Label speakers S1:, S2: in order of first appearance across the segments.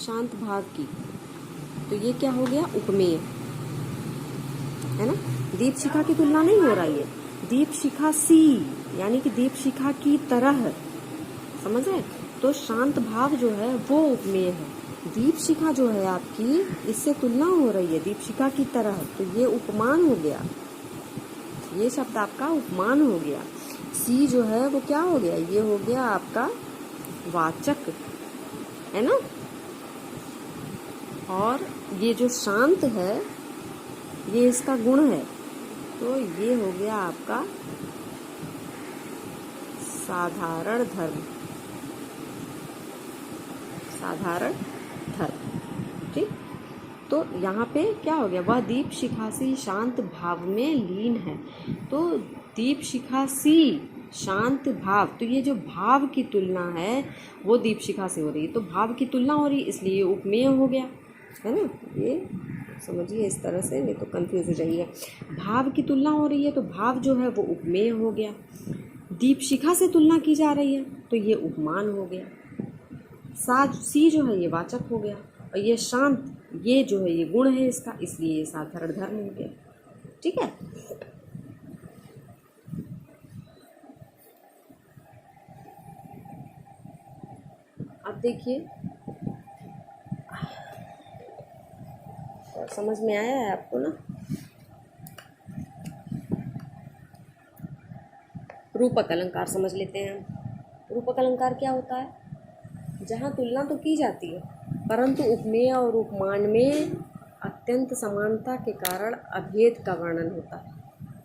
S1: शांत भाव की, तो ये क्या हो गया, उपमेय है ना। दीप शिखा की तुलना नहीं हो रही है, दीप शिखा सी यानी कि दीप शिखा की तरह, समझ रहे। तो शांत भाव जो है वो उपमेय है, दीप शिखा जो है आपकी इससे तुलना हो रही है दीप शिखा की तरह, तो ये उपमान हो गया, ये शब्द आपका उपमान हो गया। सी जो है वो क्या हो गया, ये हो गया आपका वाचक, है ना। और ये जो शांत है ये इसका गुण है, तो ये हो गया आपका साधारण धर्म, साधारण धर्म, ठीक। तो यहाँ पे क्या हो गया, वह दीप शिखासी शांत भाव में लीन है, तो दीप शिखासी शांत भाव, तो ये जो भाव की तुलना है वो दीप शिखा से हो रही है, तो भाव की तुलना हो रही है इसलिए उपमेय हो गया, है ना। ये समझिए इस तरह से, नहीं तो कंफ्यूज हो जाइए। भाव की तुलना हो रही है तो भाव जो है वो उपमेय हो गया, दीप शिखा से तुलना की जा रही है तो ये उपमान हो गया, सी जो है ये वाचक हो गया, और ये शांत ये जो है ये गुण है इसका, इसलिए ये साधारण धर्म हो गया, ठीक है। अब देखिए समझ में आया है आपको ना। रूपक अलंकार समझ लेते हैं। रूपक अलंकार क्या होता है, जहाँ तुलना तो की जाती है परंतु उपमेय और उपमान में अत्यंत समानता के कारण अभेद का वर्णन होता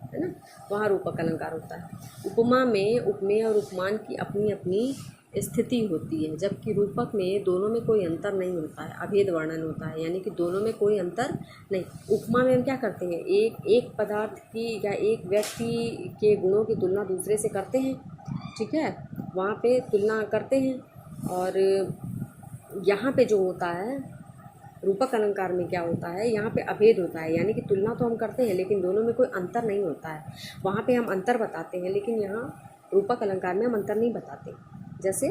S1: है ना, वहाँ रूपक अलंकार होता है। उपमा में उपमेय और उपमान की अपनी अपनी स्थिति होती है, जबकि रूपक में दोनों में कोई अंतर नहीं होता है, अभेद वर्णन होता है, यानी कि दोनों में कोई अंतर नहीं। उपमा में हम क्या करते हैं, एक पदार्थ की या एक व्यक्ति के गुणों की तुलना दूसरे से करते हैं, ठीक है, वहाँ पे तुलना करते हैं। और यहाँ पे जो होता है रूपक अलंकार में क्या होता है, यहाँ पे अभेद होता है, यानी कि तुलना तो हम करते हैं लेकिन दोनों में कोई अंतर नहीं होता है, वहाँ पे हम अंतर बताते हैं, लेकिन यहाँ रूपक अलंकार में हम अंतर नहीं बताते। जैसे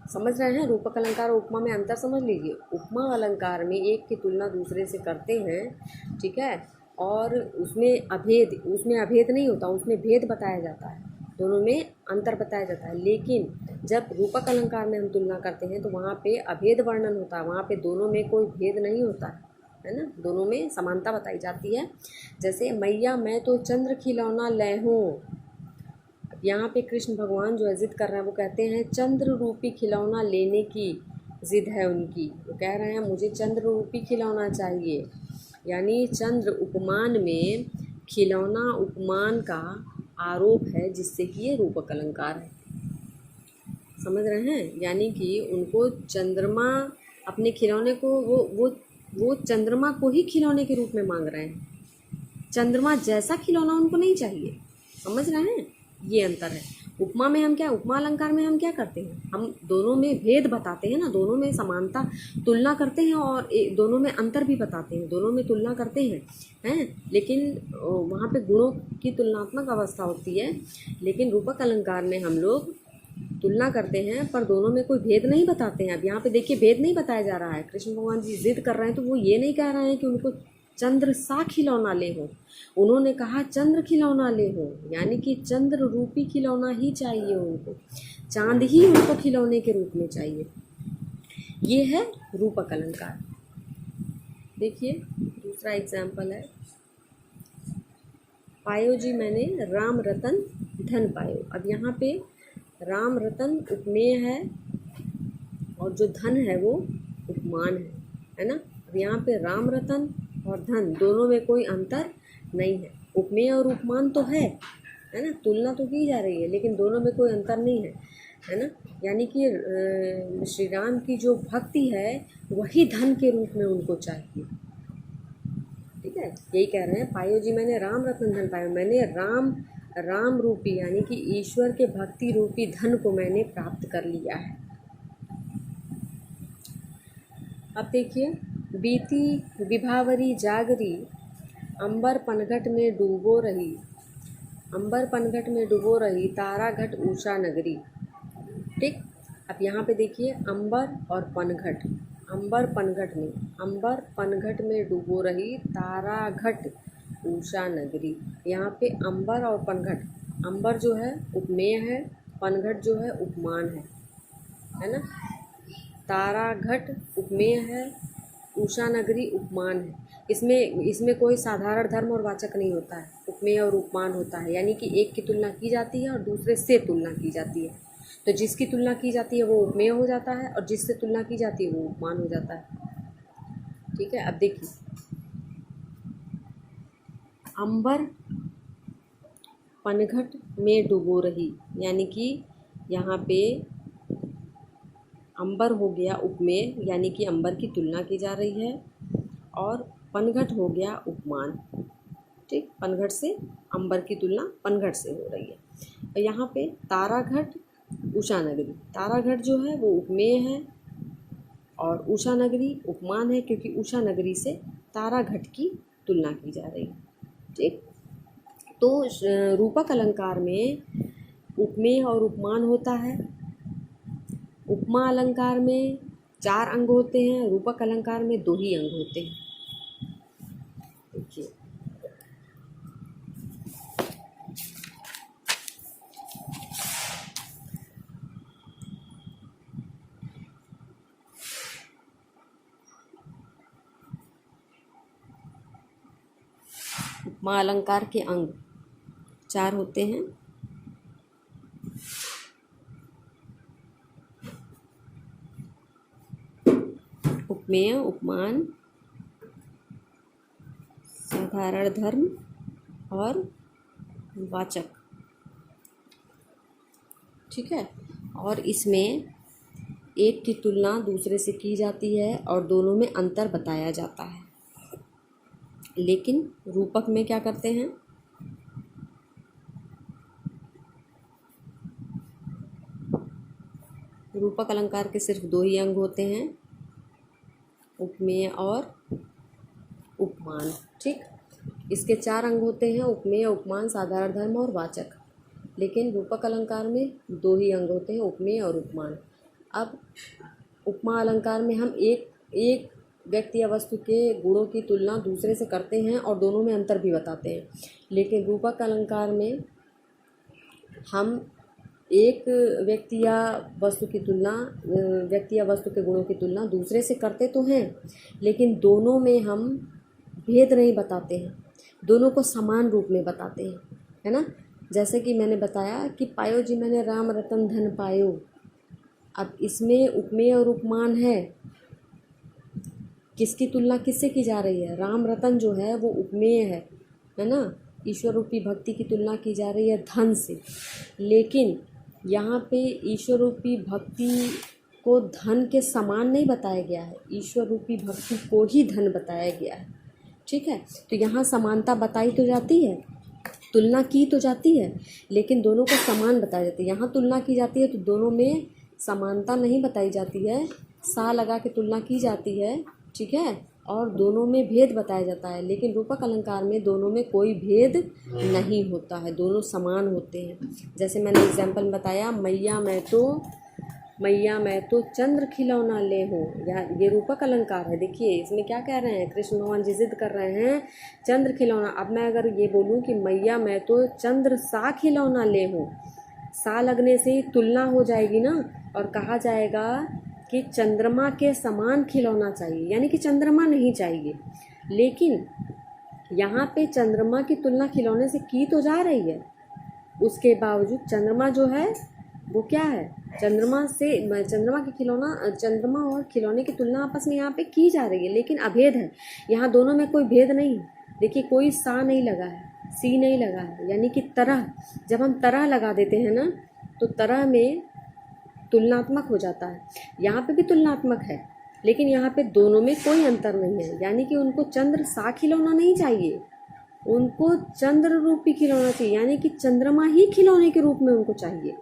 S1: समझ रहे हैं, रूपक अलंकार और उपमा में अंतर समझ लीजिए। उपमा अलंकार में एक की तुलना दूसरे से करते हैं, ठीक है, और उसमें अभेद नहीं होता, उसमें भेद बताया जाता है, दोनों में अंतर बताया जाता है। लेकिन जब रूपक अलंकार में हम तुलना करते हैं तो वहाँ पे अभेद वर्णन होता है, वहाँ पे दोनों में कोई भेद नहीं होता है ना, दोनों में समानता बताई जाती है। जैसे मैया मैं तो चंद्र खिलौना लहूँ, यहाँ पे कृष्ण भगवान जो है जिद कर रहे हैं, वो कहते हैं चंद्र रूपी खिलौना लेने की जिद है उनकी, वो कह रहे हैं मुझे चंद्र रूपी खिलौना चाहिए, यानी चंद्र उपमान में खिलौना उपमान का आरोप है, जिससे कि ये रूपक अलंकार है, समझ रहे हैं। यानी कि उनको चंद्रमा अपने खिलौने को वो चंद्रमा को ही खिलौने के रूप में मांग रहे हैं, चंद्रमा जैसा खिलौना उनको नहीं चाहिए, समझ रहे हैं, ये अंतर है। उपमा में हम क्या, उपमा अलंकार में हम क्या करते हैं, हम दोनों में भेद बताते हैं ना, दोनों में समानता तुलना करते हैं और दोनों में अंतर भी बताते हैं, दोनों में तुलना करते हैं लेकिन वहाँ पे गुणों की तुलनात्मक अवस्था होती है। लेकिन रूपक अलंकार में हम लोग तुलना करते हैं पर दोनों में कोई भेद नहीं बताते हैं। अब यहाँ पे देखिए भेद नहीं बताया जा रहा है, कृष्ण भगवान जी जिद कर रहे हैं तो वो ये नहीं कह रहे हैं कि उनको चंद्र सा खिलौना ले हो, उन्होंने कहा चंद्र खिलौना ले हो, यानी कि चंद्र रूपी खिलौना ही चाहिए उनको, चांद ही उनको खिलौने के रूप में चाहिए। ये है रूपक अलंकार। देखिए दूसरा एग्जाम्पल है, पायो जी मैंने राम रतन धन पायो। अब यहाँ पे राम रतन उपमेय है और जो धन है वो उपमान है ना। अब यहाँ पे राम रतन और धन दोनों में कोई अंतर नहीं है, उपमेय और उपमान तो है ना, तुलना तो की जा रही है लेकिन दोनों में कोई अंतर नहीं है ना। यानी कि श्री राम की जो भक्ति है वही धन के रूप में उनको चाहिए, ठीक है, यही कह रहे हैं पायो जी मैंने राम रतन धन पायो, मैंने राम रूपी यानी कि ईश्वर के भक्ति रूपी धन को मैंने प्राप्त कर लिया है। अब देखिए, बीती विभावरी जागरी अंबर पनघट में डूबो रही, अंबर पनघट में डूबो रही तारा घट उषा नगरी, ठीक। अब यहाँ पे देखिए अंबर और पनघट, अंबर पनघट में, अंबर पनघट में डूबो रही तारा घट उषा नगरी। यहाँ पे अंबर और पनघट, अंबर जो है उपमेय है, पनघट जो है उपमान है ना। तारा घट उपमेय है, उषा नगरी उपमान है। इसमें कोई साधारण धर्म और वाचक नहीं होता है, उपमेय और उपमान होता है, यानी कि एक की तुलना की जाती है और दूसरे से तुलना की जाती है। तो जिसकी तुलना की जाती है वो उपमेय हो जाता है और जिससे तुलना की जाती है वो उपमान हो जाता है। ठीक है, अब देखिए अंबर पनघट में डूबो रही, यानी कि यहाँ पे अंबर हो गया उपमेय, यानी कि अंबर की तुलना की जा रही है, और पनघट हो गया उपमान। ठीक, पनघट से अंबर की तुलना पनघट से हो रही है। और यहाँ पे ताराघट उषा नगरी, ताराघट जो है वो उपमेय है और उषा नगरी उपमान है, क्योंकि उषा नगरी से ताराघट की तुलना की जा रही है। ठीक, तो रूपक अलंकार में उपमेय और उपमान होता है। उपमा अलंकार में 4 अंग होते हैं, रूपक अलंकार में 2 ही अंग होते हैं। देखिए उपमा अलंकार के अंग 4 होते हैं। उपमेय, उपमान, साधारण धर्म और वाचक। ठीक है, और इसमें एक की तुलना दूसरे से की जाती है और दोनों में अंतर बताया जाता है। लेकिन रूपक में क्या करते हैं, रूपक अलंकार के सिर्फ 2 ही अंग होते हैं, उपमेय और उपमान। ठीक, इसके 4 अंग होते हैं, उपमेय, उपमान, साधारण धर्म और वाचक। लेकिन रूपक अलंकार में 2 ही अंग होते हैं, उपमेय और उपमान। अब उपमा अलंकार में हम एक व्यक्ति या वस्तु के गुणों की तुलना दूसरे से करते हैं और दोनों में अंतर भी बताते हैं। लेकिन रूपक अलंकार में हम एक व्यक्ति या वस्तु की तुलना, व्यक्ति या वस्तु के गुणों की तुलना दूसरे से करते तो हैं, लेकिन दोनों में हम भेद नहीं बताते हैं, दोनों को समान रूप में बताते हैं, है ना। जैसे कि मैंने बताया कि पायो जी मैंने राम रतन धन पायो। अब इसमें उपमेय और उपमान है, किसकी तुलना किससे की जा रही है, राम रतन जो है वो उपमेय है ना, ईश्वर रूपी भक्ति की तुलना की जा रही है धन से। लेकिन यहाँ पे ईश्वर रूपी भक्ति को धन के समान नहीं बताया गया है, ईश्वर रूपी भक्ति को ही धन बताया गया है। ठीक है, तो यहाँ समानता बताई तो जाती है, तुलना की तो जाती है, लेकिन दोनों को समान बताया जाता है। यहाँ तुलना की जाती है तो दोनों में समानता नहीं बताई जाती है, सा लगा के तुलना की जाती है। ठीक है, और दोनों में भेद बताया जाता है। लेकिन रूपक अलंकार में दोनों में कोई भेद नहीं होता है, दोनों समान होते हैं। जैसे मैंने एग्जाम्पल बताया, मैया मैं तो चंद्र खिलौना ले हूँ, ये रूपक अलंकार है। देखिए इसमें क्या कह रहे हैं, कृष्ण भगवान जी जिद कर रहे हैं चंद्र खिलौना। अब मैं अगर ये बोलूँ कि मैया मैं तो चंद्र सा खिलौना ले हूँ, सा लगने से ही तुलना हो जाएगी ना, और कहा जाएगा कि चंद्रमा के समान खिलौना चाहिए, यानी कि चंद्रमा नहीं चाहिए। लेकिन यहाँ पे चंद्रमा की तुलना खिलौने से की तो जा रही है, उसके बावजूद चंद्रमा जो है वो क्या है, चंद्रमा और खिलौने की तुलना आपस में यहाँ पे की जा रही है, लेकिन अभेद है, यहाँ दोनों में कोई भेद नहीं। देखिए कोई सा नहीं लगा है, सी नहीं लगा है, यानी कि तरह, जब हम तरह लगा देते हैं ना तो तरह में तुलनात्मक हो जाता है। यहाँ पे भी तुलनात्मक है, लेकिन यहाँ पे दोनों में कोई अंतर नहीं है, यानी कि उनको चंद्र सा खिलौना नहीं चाहिए, उनको चंद्र रूपी खिलौना चाहिए, यानी कि चंद्रमा ही खिलौने के रूप में उनको चाहिए।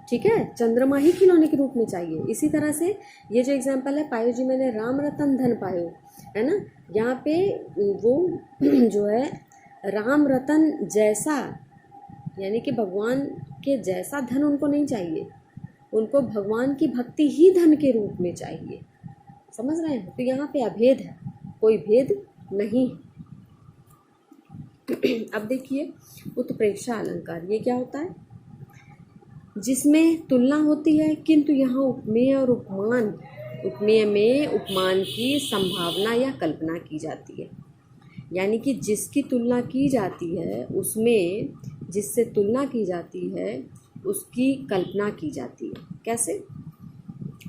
S1: ठीक है, चंद्रमा ही खिलौने के रूप में चाहिए। इसी तरह से ये जो एग्जाम्पल है, पायो जी मैंने राम रतन धन पायो, है ना, यहाँ पे वो जो है राम रतन जैसा, यानी कि भगवान के जैसा धन उनको नहीं चाहिए, उनको भगवान की भक्ति ही धन के रूप में चाहिए। समझ रहे हैं? तो यहाँ पे अभेद है, कोई भेद नहीं है। अब देखिए उत्प्रेक्षा अलंकार, ये क्या होता है? जिसमें तुलना होती है, किंतु यहाँ उपमेय और उपमान, उपमेय में उपमान की संभावना या कल्पना की जाती है। यानी कि जिसकी तुलना की जाती है उसमें, जिससे तुलना की जाती है उसकी कल्पना की जाती है। कैसे?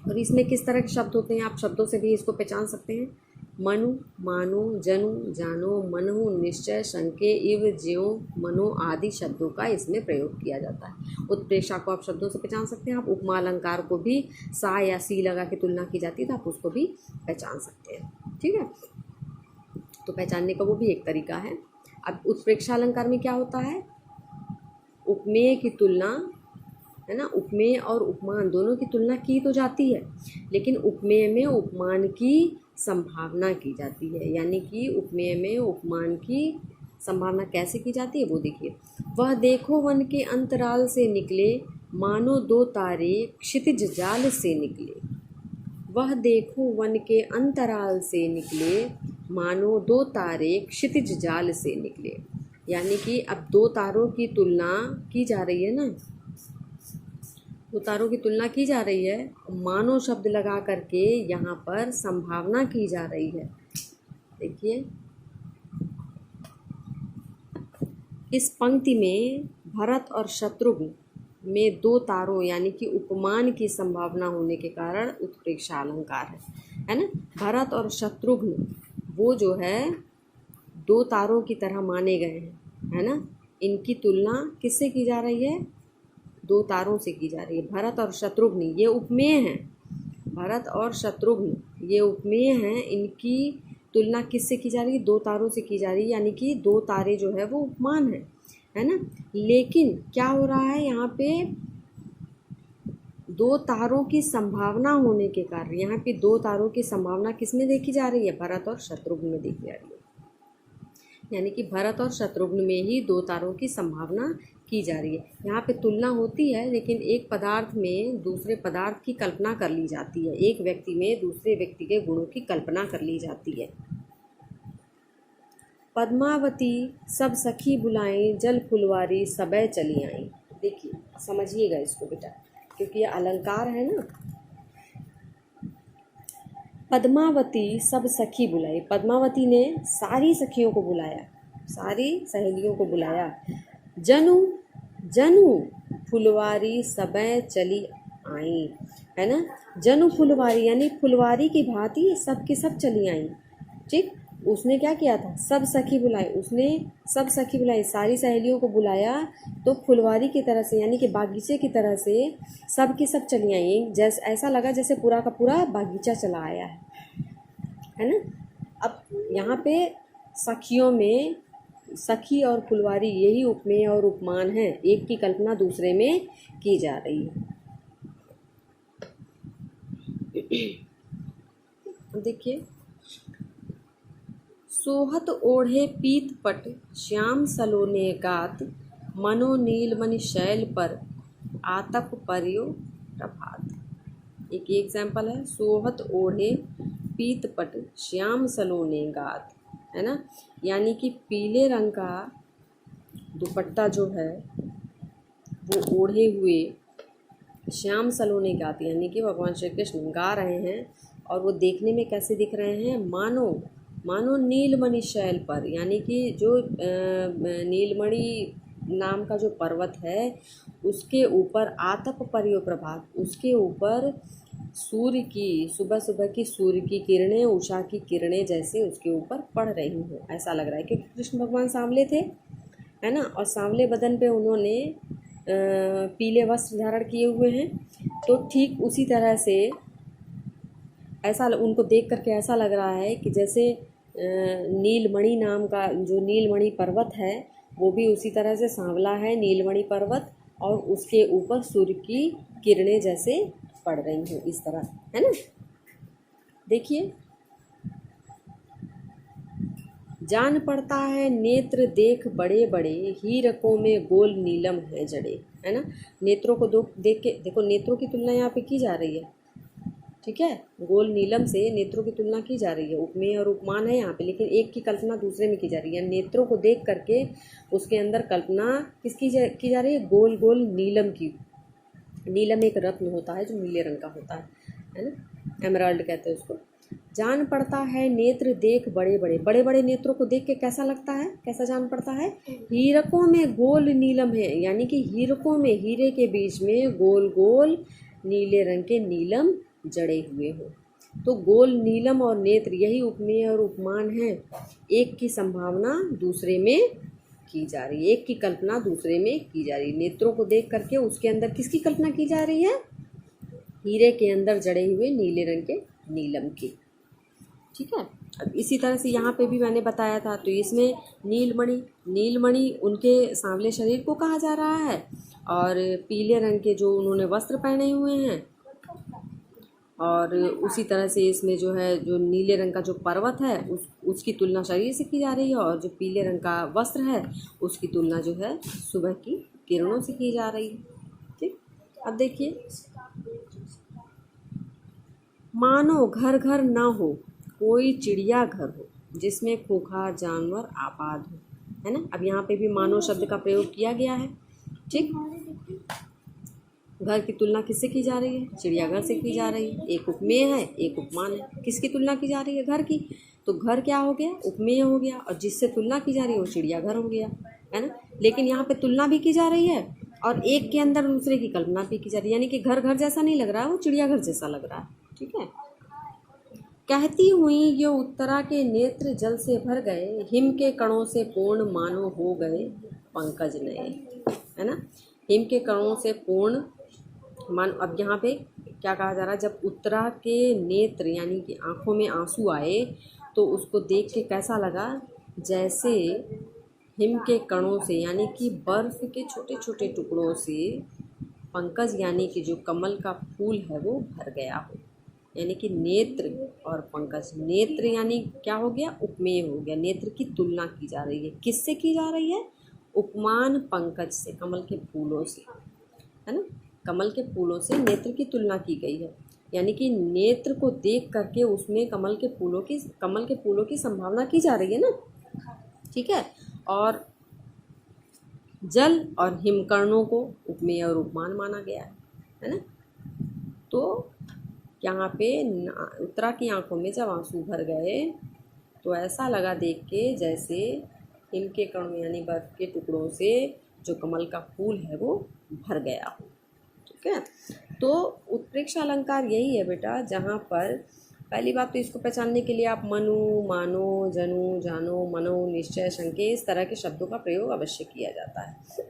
S1: और इसमें किस तरह के शब्द होते हैं, आप शब्दों से भी इसको पहचान सकते हैं। मनु, मानो, जनु, जानो, मनहु, निश्चय, शंके, इव, ज्यों, मनो आदि शब्दों का इसमें प्रयोग किया जाता है। उत्प्रेक्षा को आप शब्दों से पहचान सकते हैं। आप उपमा अलंकार को भी सा या सी लगा के तुलना की जाती है तो आप उसको भी पहचान सकते हैं। ठीक है, तो पहचानने का वो भी एक तरीका है। अब उत्प्रेक्षा अलंकार में क्या होता है? उपमेय की तुलना, है ना, उपमेय और उपमान दोनों की तुलना की तो जाती है, लेकिन उपमेय में उपमान की संभावना की जाती है। यानी कि उपमेय में उपमान की संभावना कैसे की जाती है वो देखिए। वह देखो वन के अंतराल से निकले, मानो दो तारे क्षितिज जाल से निकले। वह देखो वन के अंतराल से निकले, मानो दो तारे क्षितिज जाल से निकले। यानी कि अब दो तारों की तुलना की जा रही है ना, दो तारों की तुलना की जा रही है, मानो शब्द लगा करके यहाँ पर संभावना की जा रही है। देखिए इस पंक्ति में भरत और शत्रुघ्न में दो तारों यानी कि उपमान की संभावना होने के कारण उत्प्रेक्षा अलंकार है ना। भरत और शत्रुघ्न वो जो है दो तारों की तरह माने गए हैं, है ना। इनकी तुलना किससे की जा रही है? दो तारों से की जा रही है। भरत और शत्रुघ्न ये उपमेय हैं, भरत और शत्रुघ्न ये उपमेय हैं, इनकी तुलना किससे की जा रही है? दो तारों से की जा रही है। यानी कि दो तारे जो है वो उपमान है ना। लेकिन क्या हो रहा है यहाँ पे? दो तारों की संभावना होने के कारण यहाँ पे दो तारों की संभावना किसमें देखी जा रही है? भरत और शत्रुघ्न में देखी जा रही है। यानी कि भरत और शत्रुघ्न में ही दो तारों की संभावना की जा रही है। यहाँ पे तुलना होती है, लेकिन एक पदार्थ में दूसरे पदार्थ की कल्पना कर ली जाती है, एक व्यक्ति में दूसरे व्यक्ति के गुणों की कल्पना कर ली जाती है। पद्मावती सब सखी बुलाएं, जल फुलवारी सबे चली आई। देखिए समझिएगा इसको बेटा, क्योंकि ये अलंकार है ना। पद्मावती सब सखी बुलाई, पद्मावती ने सारी सखियों को बुलाया, सारी सहेलियों को बुलाया। जनु जनु फुलवारी सबे चली आई, है ना। जनु फुलवारी यानी फुलवारी की भांति सब की सब चली आई। ठीक, उसने क्या किया था? सब सखी बुलाई, उसने सब सखी बुलाई, सारी सहेलियों को बुलाया तो फुलवारी की तरह से यानी कि बागीचे की तरह से सब की सब चली आई। जैसे ऐसा लगा जैसे पूरा का पूरा बागीचा चला आया है ना। अब यहाँ पे सखियों में सखी और फुलवारी यही उपमेय और उपमान है, एक की कल्पना दूसरे में की जा रही है। देखिए सोहत ओढ़े पीत पट श्याम सलोने गात, मनो नील मणि शैल पर आतप पर्यो प्रभात। एक एग्जाम्पल है, सोहत ओढ़े पीत पट श्याम सलोने गात, है ना। यानी कि पीले रंग का दुपट्टा जो है वो ओढ़े हुए श्याम सलोने गात, यानी कि भगवान श्री कृष्ण गा रहे हैं और वो देखने में कैसे दिख रहे हैं? मानो मानो नीलमणि शैल पर, यानी कि जो नीलमणि नाम का जो पर्वत है उसके ऊपर आतप पर्यो प्रभात, उसके ऊपर सूर्य की सुबह सुबह की सूर्य की किरणें, उषा की किरणें जैसे उसके ऊपर पड़ रही हो, ऐसा लग रहा है। क्योंकि कृष्ण भगवान सांवले थे, है ना, और सांवले बदन पे उन्होंने पीले वस्त्र धारण किए हुए हैं। तो ठीक उसी तरह से ऐसा उनको देख करके ऐसा लग रहा है कि जैसे नीलमणि नाम का जो नीलमणि पर्वत है वो भी उसी तरह से सांवला है, नीलमणि पर्वत, और उसके ऊपर सूर्य की किरणें जैसे पड़ रही हैं, इस तरह, है ना। देखिए जान पड़ता है नेत्र देख बड़े बड़े, हीरकों में गोल नीलम है जड़े, है ना। नेत्रों को देख के देखो, नेत्रों की तुलना यहाँ पे की जा रही है, ठीक है। गोल नीलम से नेत्रों की तुलना की जा रही है, उपमेय और उपमान है यहाँ पे, लेकिन एक की कल्पना दूसरे में की जा रही है। नेत्रों को देख करके उसके अंदर कल्पना किसकी की जा रही है, गोल गोल नीलम की। नीलम एक रत्न होता है जो नीले रंग का होता है ना, एमराल्ड कहते हैं उसको। जान पड़ता है नेत्र देख बड़े बड़े, बड़े बड़े नेत्रों को देख के कैसा लगता है, कैसा जान पड़ता है, हीरकों में गोल नीलम है, यानी कि हीरकों में, हीरे के बीच में गोल गोल नीले रंग के नीलम जड़े हुए हो। तो गोल नीलम और नेत्र यही उपमेय और उपमान है। एक की संभावना दूसरे में की जा रही है, एक की कल्पना दूसरे में की जा रही है। नेत्रों को देख करके उसके अंदर किसकी कल्पना की जा रही है, हीरे के अंदर जड़े हुए नीले रंग के नीलम की, ठीक है। अब इसी तरह से यहाँ पे भी मैंने बताया था, तो इसमें नीलमणि, नीलमणि उनके सांवले शरीर को कहा जा रहा है, और पीले रंग के जो उन्होंने वस्त्र पहने हुए हैं, और उसी तरह से इसमें जो है, जो नीले रंग का जो पर्वत है उसकी तुलना शरीर से की जा रही है, और जो पीले रंग का वस्त्र है उसकी तुलना जो है सुबह की किरणों से की जा रही है, ठीक। अब देखिए, मानो घर घर ना हो, कोई चिड़िया घर हो, जिसमें खोखा जानवर आबाद हो, है ना। अब यहाँ पे भी मानो शब्द का प्रयोग किया गया है, ठीक। घर की तुलना किससे की जा रही है, चिड़ियाघर से की जा रही है। एक उपमेय है, एक उपमान है। किसकी तुलना की जा रही है, घर की, तो घर क्या हो गया, उपमेय हो गया, और जिससे तुलना की जा रही है वो चिड़ियाघर हो गया, है ना। लेकिन यहाँ पे तुलना भी की जा रही है और एक के अंदर दूसरे की कल्पना भी की जा रही है, यानी कि घर घर जैसा नहीं लग रहा है, वो चिड़ियाघर जैसा लग रहा है, ठीक है। कहती हुई ये उत्तरा के नेत्र जल से भर गए, हिम के कणों से पूर्ण मानो हो गए पंकज नए, है ना। हिम के कणों से पूर्ण मान। अब यहाँ पे क्या कहा जा रहा है, जब उत्तरा के नेत्र यानी कि आंखों में आंसू आए तो उसको देख के कैसा लगा, जैसे हिम के कणों से यानी कि बर्फ के छोटे छोटे टुकड़ों से पंकज यानी कि जो कमल का फूल है वो भर गया हो। यानी कि नेत्र और पंकज, नेत्र यानी क्या हो गया, उपमेय हो गया। नेत्र की तुलना की जा रही है, किससे की जा रही है, उपमान पंकज से, कमल के फूलों से, है ना। कमल के फूलों से नेत्र की तुलना की गई है, यानी कि नेत्र को देख करके उसमें कमल के फूलों की संभावना की जा रही है ना, ठीक है। और जल और हिमकर्णों को उपमेय और उपमान माना गया है ना। तो यहाँ पे उत्तरा की आंखों में जब आंसू भर गए तो ऐसा लगा देख के जैसे हिम के कणों यानी बर्फ के टुकड़ों से जो कमल का फूल है वो भर गया हो, ठीक है। तो उत्प्रेक्षा अलंकार यही है बेटा, जहाँ पर पहली बात तो इसको पहचानने के लिए आप मनु, मानो, जनु, जानो, मनो, निश्चय, शंके इस तरह के शब्दों का प्रयोग अवश्य किया जाता है,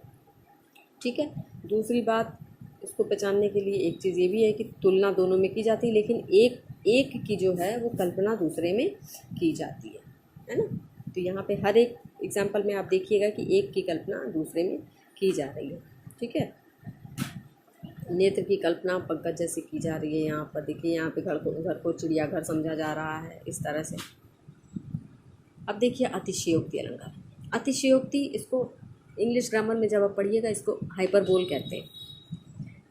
S1: ठीक है। दूसरी बात इसको पहचानने के लिए एक चीज़ ये भी है कि तुलना दोनों में की जाती है, लेकिन एक की जो है वो कल्पना दूसरे में की जाती है ना। तो यहाँ पे हर एक एग्जाम्पल में आप देखिएगा कि एक की कल्पना दूसरे में की जा रही है, ठीक है। नेत्र की कल्पना पंकज जैसे की जा रही है। यहाँ पर देखिए, यहाँ पे घर को चिड़ियाघर समझा जा रहा है, इस तरह से। अब देखिए अतिशयोक्ति अलंकार। अतिशयोक्ति, इसको इंग्लिश ग्रामर में जब आप पढ़िएगा इसको हाइपरबोल कहते हैं।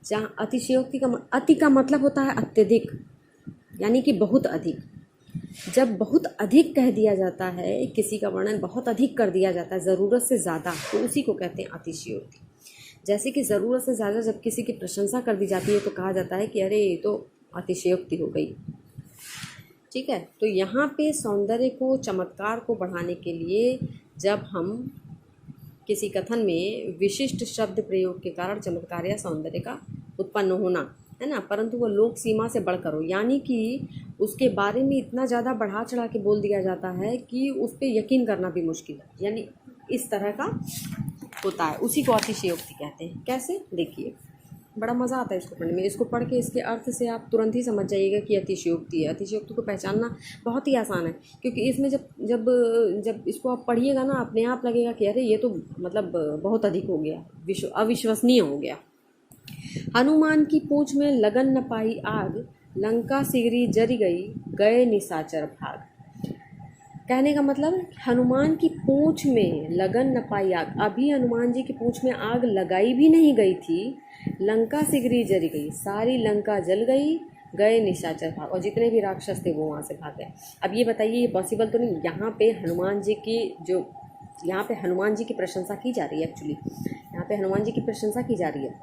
S1: जहाँ अतिशयोक्ति का अति का मतलब होता है अत्यधिक, यानी कि बहुत अधिक। जब बहुत अधिक कह दिया जाता है, किसी का वर्णन बहुत अधिक कर दिया जाता है, ज़रूरत से ज़्यादा, तो उसी को कहते हैं अतिशयोक्ति। जैसे कि ज़रूरत से ज़्यादा जब किसी की प्रशंसा कर दी जाती है तो कहा जाता है कि अरे ये तो अतिशयोक्ति हो गई, ठीक है। तो यहाँ पे सौंदर्य को, चमत्कार को बढ़ाने के लिए जब हम किसी कथन में विशिष्ट शब्द प्रयोग के कारण चमत्कार या सौंदर्य का उत्पन्न होना, है ना, परंतु वो लोक सीमा से बढ़कर हो, यानी कि उसके बारे में इतना ज़्यादा बढ़ा चढ़ा के बोल दिया जाता है कि उस पर यकीन करना भी मुश्किल है, यानी इस तरह का होता है, उसी को अतिशयोक्ति कहते हैं। कैसे, देखिए बड़ा मज़ा आता है इसको पढ़ने में। इसको पढ़ के इसके अर्थ से आप तुरंत ही समझ जाइएगा कि अतिशयोक्ति है। अतिशयोक्ति को पहचानना बहुत ही आसान है, क्योंकि इसमें जब जब जब इसको आप पढ़िएगा ना, अपने आप लगेगा कि अरे ये तो मतलब बहुत अधिक हो गया, अविश्वसनीय हो गया। हनुमान की पूंछ में लगन न पाई आग, लंका सिगरी जरी गई, गए निशाचर भाग। कहने का मतलब हनुमान की पूंछ में लगन न पाई आग। अभी हनुमान जी की पूंछ में आग लगाई भी नहीं गई थी, लंका सिगरी जल गई, सारी लंका जल गई, गए निशाचर भाग, और जितने भी राक्षस थे वो वहाँ से भाग गए। अब ये बताइए, ये पॉसिबल तो नहीं। यहाँ पे हनुमान जी की प्रशंसा की जा रही है। एक्चुअली यहाँ पे हनुमान जी की प्रशंसा की जा रही है,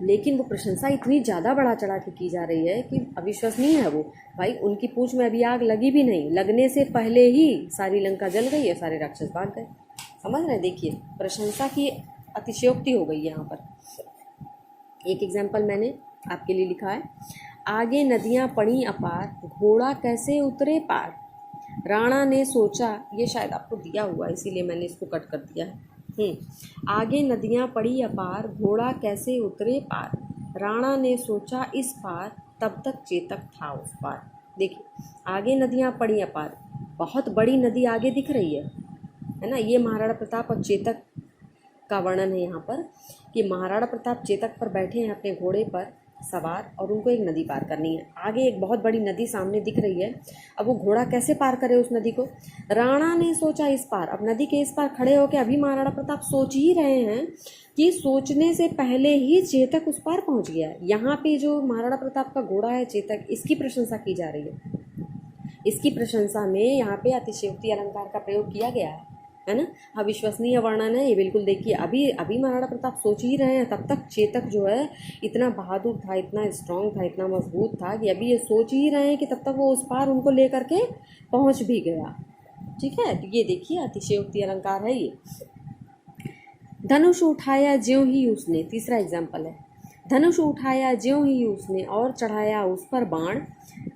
S1: लेकिन वो प्रशंसा इतनी ज़्यादा बढ़ा चढ़ा के की जा रही है कि अविश्वसनीय है वो। भाई उनकी पूंछ में अभी आग लगी भी नहीं, लगने से पहले ही सारी लंका जल गई है, सारे राक्षस भाग गए। समझ रहे हैं? देखिए प्रशंसा की अतिशयोक्ति हो गई है यहाँ पर। एक एग्जाम्पल मैंने आपके लिए लिखा है। आगे नदियाँ पड़ी अपार, घोड़ा कैसे उतरे पार, राणा ने सोचा। ये शायद आपको दिया हुआ है, इसीलिए मैंने इसको कट कर दिया है। आगे नदियाँ पड़ी अपार, घोड़ा कैसे उतरे पार, राणा ने सोचा इस पार, तब तक चेतक था उस पार। देखिए आगे नदियाँ पड़ी अपार, बहुत बड़ी नदी आगे दिख रही है ना। ये महाराणा प्रताप और चेतक का वर्णन है यहाँ पर, कि महाराणा प्रताप चेतक पर बैठे हैं अपने घोड़े पर सवार, और उनको एक नदी पार करनी है। आगे एक बहुत बड़ी नदी सामने दिख रही है। अब वो घोड़ा कैसे पार करे उस नदी को? राणा ने सोचा इस पार। अब नदी के इस पार खड़े होकर अभी महाराणा प्रताप सोच ही रहे हैं कि सोचने से पहले ही चेतक उस पार पहुंच गया है। यहाँ पे जो महाराणा प्रताप का घोड़ा है चेतक, इसकी प्रशंसा की जा रही है। इसकी प्रशंसा में यहाँ पे अतिशयोक्ति अलंकार का प्रयोग किया गया है ना। अविश्वसनीय वर्णन है ये, बिल्कुल। देखिए अभी अभी महाराणा प्रताप सोच ही रहे हैं, तब तक चेतक जो है इतना बहादुर था, इतना स्ट्रांग था, इतना मजबूत था कि अभी ये सोच ही रहे हैं कि तब तक वो उस पार उनको लेकर के पहुंच भी गया। ठीक है, तो ये देखिए अतिशयोक्ति अलंकार है ये। धनुष उठाया ज्यों ही उसने, तीसरा एग्जाम्पल है। धनुष उठाया ज्यों ही उसने, और चढ़ाया उस पर बाण,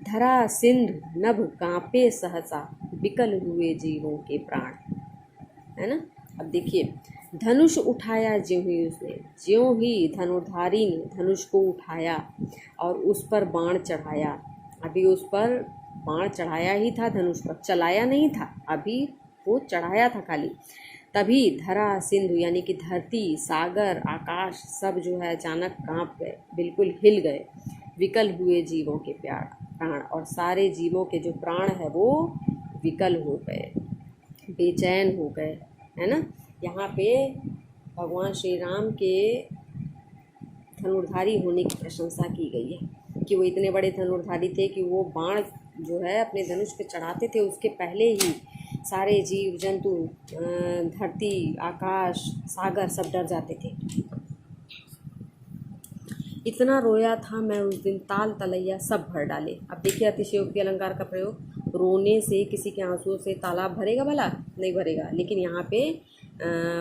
S1: धरा सिंधु नभ कांपे सहसा, विकल हुए जीवों के प्राण। है ना। अब देखिए धनुष उठाया ज्यों ही उसने, ज्यों ही धनुर्धारी ने धनुष को उठाया और उस पर बाण चढ़ाया। अभी उस पर बाण चढ़ाया ही था, धनुष पर चलाया नहीं था, अभी वो चढ़ाया था खाली। तभी धरा सिंधु यानी कि धरती, सागर, आकाश सब जो है अचानक कांप गए, बिल्कुल हिल गए। विकल हुए जीवों के प्राण, और सारे जीवों के जो प्राण है वो विकल हो गए, बेचैन हो गए। है ना। यहाँ पे भगवान श्री राम के धनुर्धारी होने की प्रशंसा की गई है कि वो इतने बड़े धनुर्धारी थे कि वो बाण जो है अपने धनुष पे चढ़ाते थे, उसके पहले ही सारे जीव जंतु, धरती, आकाश, सागर सब डर जाते थे। इतना रोया था मैं उस दिन, ताल तलैया सब भर डाले। अब देखिए अतिशयोक्ति अलंकार का प्रयोग। रोने से, किसी के आंसुओं से तालाब भरेगा भला? नहीं भरेगा। लेकिन यहाँ पे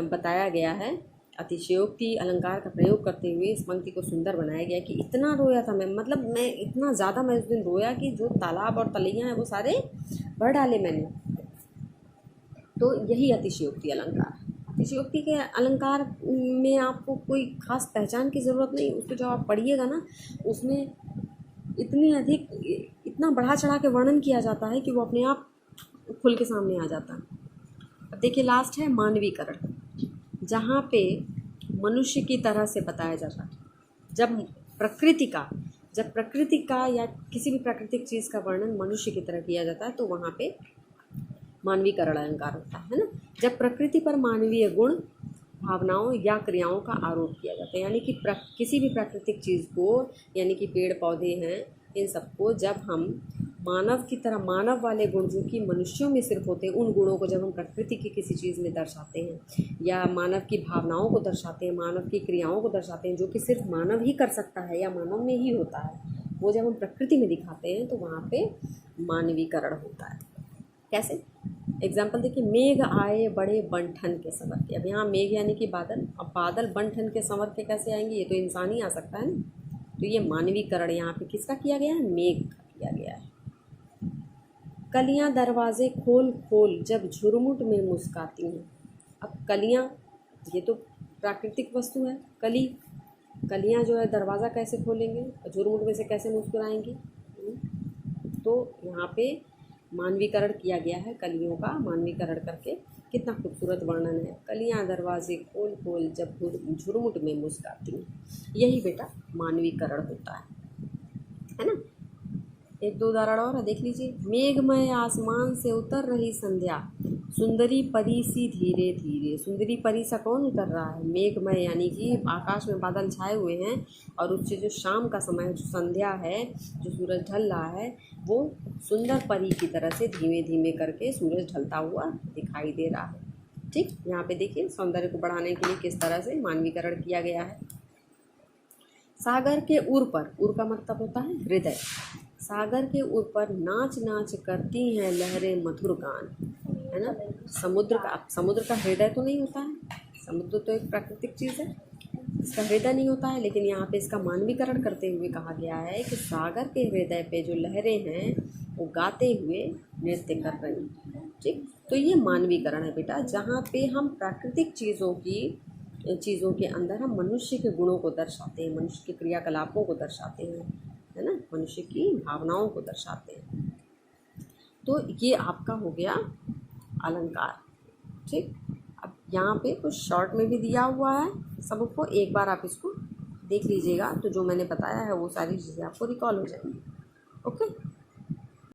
S1: बताया गया है, अतिशयोक्ति अलंकार का प्रयोग करते हुए इस पंक्ति को सुंदर बनाया गया कि इतना रोया था मैं, मतलब मैं इतना ज़्यादा मैं उस दिन रोया कि जो तालाब और तलैया हैं वो सारे भर डाले मैंने। तो यही अतिशयोक्ति अलंकार। अतिशयोक्ति के अलंकार में आपको कोई खास पहचान की ज़रूरत नहीं, उसको जब आप पढ़िएगा ना, उसमें इतना बढ़ा चढ़ा के वर्णन किया जाता है कि वो अपने आप खुल के सामने आ जाता है। अब देखिए लास्ट है मानवीकरण, जहाँ पे मनुष्य की तरह से बताया जाता है। जब प्रकृति का या किसी भी प्राकृतिक चीज़ का वर्णन मनुष्य की तरह किया जाता है तो वहाँ पे मानवीकरण अलंकार होता है ना। जब प्रकृति पर मानवीय गुण, भावनाओं या क्रियाओं का आरोप किया जाता है, यानी कि किसी भी प्राकृतिक चीज़ को, यानी कि पेड़ पौधे हैं, इन सबको जब हम मानव की तरह, मानव वाले गुण जो कि मनुष्यों में सिर्फ होते हैं, उन गुणों को जब हम प्रकृति की किसी चीज़ में दर्शाते हैं, या मानव की भावनाओं को दर्शाते हैं, मानव की क्रियाओं को दर्शाते हैं जो कि सिर्फ मानव ही कर सकता है या मानव में ही होता है, वो जब हम प्रकृति में दिखाते हैं तो वहाँ पे मानवीकरण होता है। कैसे? एग्जाम्पल देखिए, मेघ आए बड़े बनठन के संवर के। अब यहाँ मेघ यानी कि बादल, अब बादल बनठन के संवर के कैसे आएंगे? ये तो इंसान ही आ सकता है ना। तो ये मानवीकरण यहाँ पे किसका किया गया है? मेघ का किया गया है। कलियाँ दरवाजे खोल खोल जब झुरमुट में मुस्काती हैं। अब कलियाँ, ये तो प्राकृतिक वस्तु है, कलियाँ जो है दरवाज़ा कैसे खोलेंगे, झुरमुट में से कैसे मुस्कुराएंगी? तो यहाँ पे मानवीकरण किया गया है, कलियों का मानवीकरण करके। कितना खूबसूरत वर्णन है। कलियाँ दरवाजे खोल खोल जब झुरमुट में मुस्काती हैं, यही बेटा मानवीकरण होता है ना। एक दो उदाहरण और है, देख लीजिए। मेघमय आसमान से उतर रही संध्या, सुंदरी परी सी धीरे धीरे। सुंदरी परी सा कौन उतर रहा है? मेघमय, यानी कि आकाश में बादल छाए हुए हैं और उससे जो शाम का समय, जो संध्या है, जो सूरज ढल रहा है, वो सुंदर परी की तरह से धीमे धीमे करके सूरज ढलता हुआ दिखाई दे रहा है। ठीक, यहाँ पे देखिए सौंदर्य को बढ़ाने के लिए किस तरह से मानवीकरण किया गया है। सागर के उर पर, उर का मतलब होता है हृदय। सागर के ऊपर नाच नाच करती हैं लहरें मधुर गान, है ना। समुद्र का हृदय तो नहीं होता है, समुद्र तो एक प्राकृतिक चीज़ है, इसका हृदय नहीं होता है, लेकिन यहाँ पे इसका मानवीकरण करते हुए कहा गया है कि सागर के हृदय पे जो लहरें हैं वो गाते हुए नृत्य कर रही हैं। ठीक, तो ये मानवीकरण है बेटा, जहाँ पे हम प्राकृतिक चीज़ों के अंदर हम मनुष्य के गुणों को दर्शाते हैं, मनुष्य के क्रियाकलापों को दर्शाते हैं, है ना, मनुष्य की भावनाओं को दर्शाते हैं। तो ये आपका हो गया अलंकार। ठीक, अब यहाँ पे कुछ शॉर्ट में भी दिया हुआ है सबको, एक बार आप इसको देख लीजिएगा तो जो मैंने बताया है वो सारी चीज़ें आपको रिकॉल हो जाएंगी। ओके।